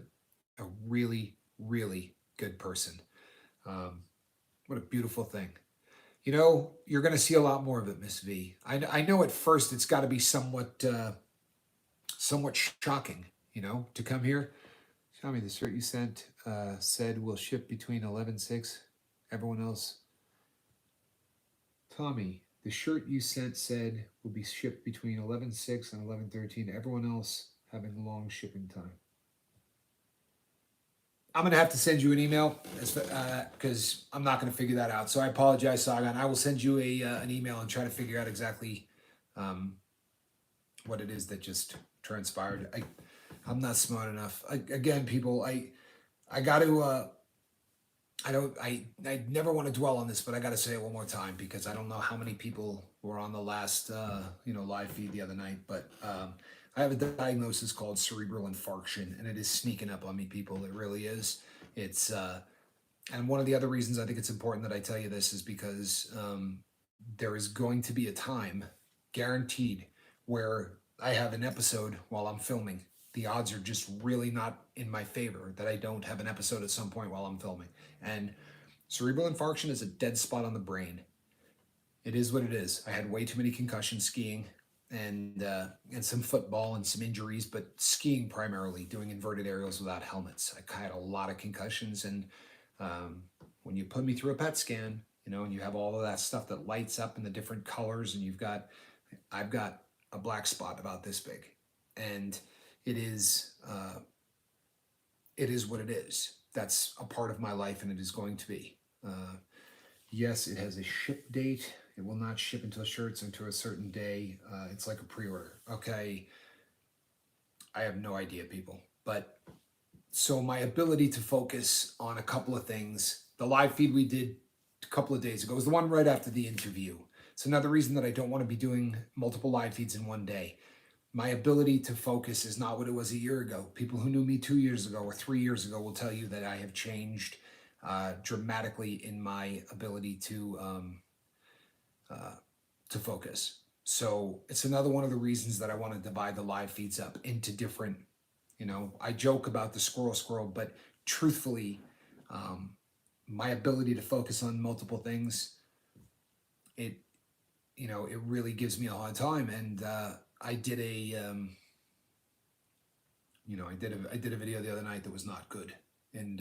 really, really good person. What a beautiful thing. You're going to see a lot more of it, Miss V. I know at first it's got to be somewhat shocking, to come here. Tell me, the shirt you sent said will ship between 11/6. Everyone else. Tommy, the shirt you sent said will be shipped between 11/6 and 11/13. Everyone else having long shipping time. I'm going to have to send you an email because I'm not going to figure that out. So I apologize, Sagan. I will send you an email and try to figure out exactly what it is that just transpired. I'm not smart enough. Again, people, I got to, I never want to dwell on this, but I got to say it one more time because I don't know how many people were on the last, live feed the other night, but I have a diagnosis called cerebral infarction, and it is sneaking up on me, people. It really is. It's, and one of the other reasons I think it's important that I tell you this is because there is going to be a time, guaranteed, where I have an episode while I'm filming. The odds are just really not in my favor that I don't have an episode at some point while I'm filming. And cerebral infarction is a dead spot on the brain. It is what it is. I had way too many concussions skiing, and some football and some injuries, but skiing primarily, doing inverted aerials without helmets. I had a lot of concussions, and um, when you put me through a PET scan, and you have all of that stuff that lights up in the different colors, and I've got a black spot about this big, and it is what it is. That's a part of my life, and it is going to be. Yes, it has a ship date. It will not ship until shirts until a certain day. It's like a pre-order. Okay, I have no idea, people. But so my ability to focus on a couple of things. The live feed we did a couple of days ago was the one right after the interview. It's another reason that I don't want to be doing multiple live feeds in one day. My ability to focus is not what it was a year ago. People who knew me 2 years ago or 3 years ago will tell you that I have changed dramatically in my ability to focus. So it's another one of the reasons that I want to divide the live feeds up into different, I joke about the squirrel, but truthfully, my ability to focus on multiple things, it really gives me a hard time. And I did I did a video the other night that was not good. And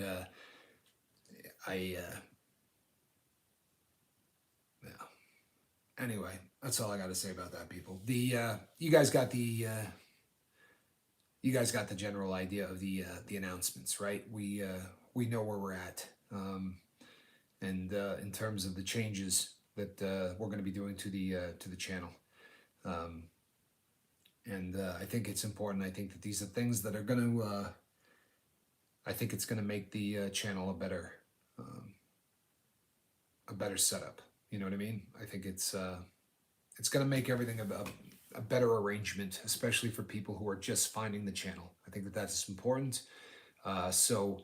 yeah. Anyway, that's all I got to say about that, people. You guys got the general idea of the announcements, right? We know where we're at, and in terms of the changes that we're going to be doing to the channel, and I think it's important. I think that these are things that are going to. I think it's going to make the channel a better setup. You know what I mean? I think it's going to make everything a better arrangement, especially for people who are just finding the channel. I think that that's important. So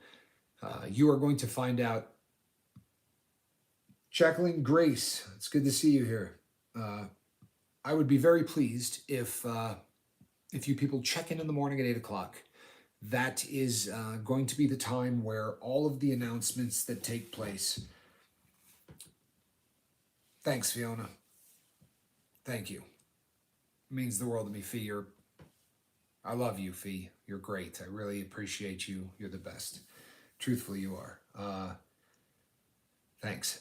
you are going to find out. Jacqueline Grace, it's good to see you here. I would be very pleased if you people check in the morning at 8 o'clock. That is going to be the time where all of the announcements that take place. Thanks, Fiona. Thank you. It means the world to me, Fee. I love you, Fee. You're great. I really appreciate you. You're the best. Truthfully, you are. Thanks.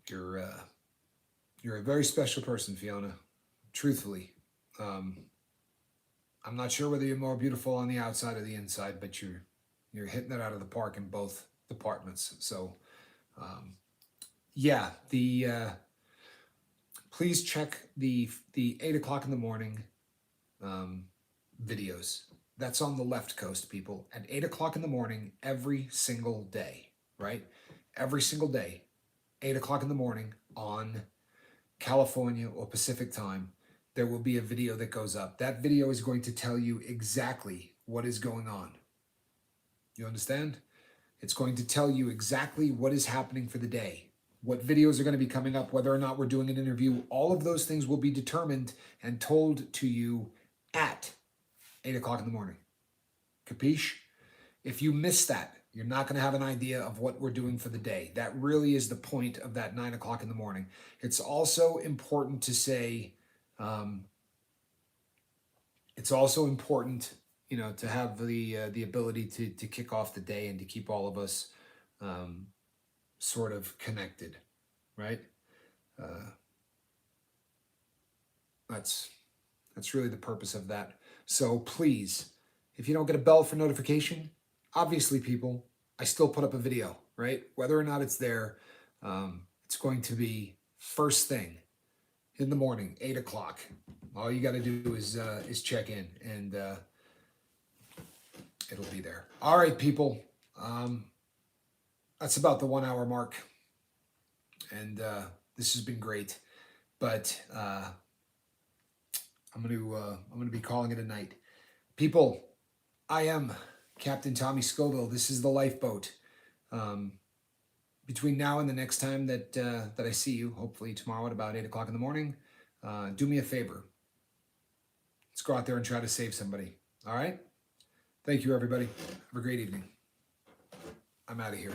You're a very special person, Fiona. Truthfully. I'm not sure whether you're more beautiful on the outside or the inside, but you're hitting it out of the park in both departments. So, yeah, please check the 8 o'clock in the morning videos. That's on the left coast, people. At 8 o'clock in the morning, every single day, right? Every single day, 8 o'clock in the morning on California or Pacific time, there will be a video that goes up. That video is going to tell you exactly what is going on. You understand? It's going to tell you exactly what is happening for the day, what videos are going to be coming up, whether or not we're doing an interview. All of those things will be determined and told to you at 8 o'clock in the morning. Capiche? If you miss that, you're not going to have an idea of what we're doing for the day. That really is the point of that 9 o'clock in the morning. It's also important to say, it's also important, to have the ability to kick off the day and to keep all of us sort of connected, right? That's really the purpose of that. So please, if you don't get a bell for notification, obviously, people, I still put up a video, right? Whether or not it's there, it's going to be first thing in the morning, 8 o'clock. All you got to do is check in, and it'll be there. All right, people. That's about the 1 hour mark, and this has been great. But I'm gonna be calling it a night, people. I am Captain Tommy Scoville. This is the lifeboat. Between now and the next time that I see you, hopefully tomorrow at about 8 o'clock in the morning, do me a favor. Let's go out there and try to save somebody. All right? Thank you, everybody. Have a great evening. I'm out of here.